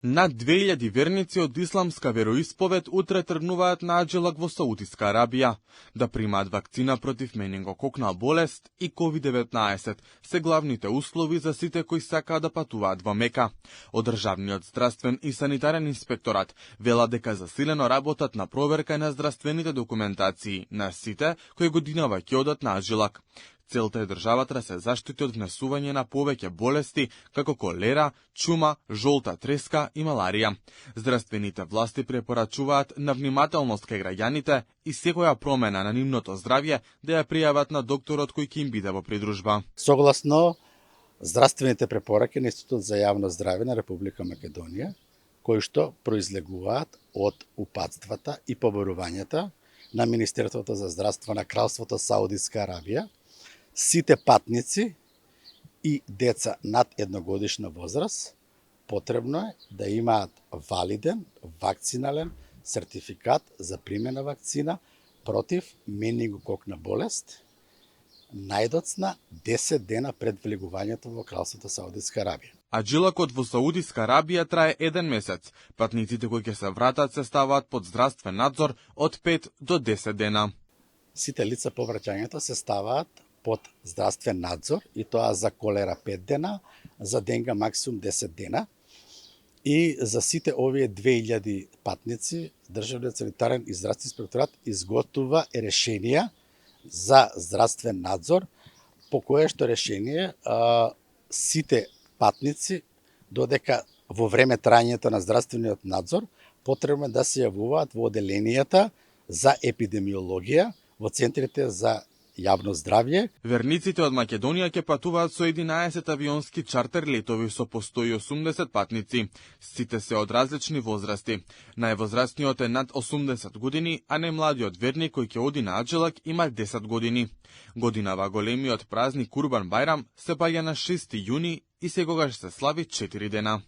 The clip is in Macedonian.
Над 2000 верници од исламска вероисповед утре тргнуваат на Аџелак во Саудиска Арабија да примаат вакцина против менингококна болест и COVID-19 се главните услови за сите кои сакаат да патуваат во Мека. Од државниот здравствен и санитарен инспекторат велат дека засилено работат на проверка на здравствените документации на сите кои годинава ќе одат на Аџелак. Целта е државата да се заштити од внесување на повеќе болести, како колера, чума, жолта треска и маларија. Здравствените власти препорачуваат на внимателност кај граѓаните и секоја промена на нивното здравје да ја пријават на докторот кој ќе им биде во придружба. Согласно здравствените препораки на Институт за јавно здравје на Република Македонија, кои што произлегуваат од упатствата и побарувањата на Министерството за здравство на Кралството Саудиска Арабија, сите патници и деца над едногодишна возраст потребно е да имаат валиден вакцинален сертификат за примена вакцина против менингококна болест најдоцна 10 дена пред влегувањето во Кралството Саудиска Арабија. Аџелакот во Саудиска Арабија трае 1 месец. Патниците кои ќе се вратат се ставаат под здравствен надзор од 5 до 10 дена. Сите лица по враќањето се ставаат под здравствен надзор и тоа за колера 5 дена, за денга максимум 10 дена. И за сите овие 2000 патници, Државниот санитарен и здравствен инспекторат изготвува решенија за здравствен надзор, по кое што решение сите патници, додека во време трајањето на здравствениот надзор, потребно да се јавуваат во оделенијата за епидемиологија, во центрите за јавно здравје. Верниците од Македонија ќе патуваат со 11 авионски чартер летови со по 180 патници. Сите се од различни возрасти. Највозрастниот е над 80 години, а најмладиот верник кој ќе оди на Аџелак има 10 години. Годинава големиот празник Курбан Бајрам се паѓа на 6 јуни и секогаш се слави 4 дена.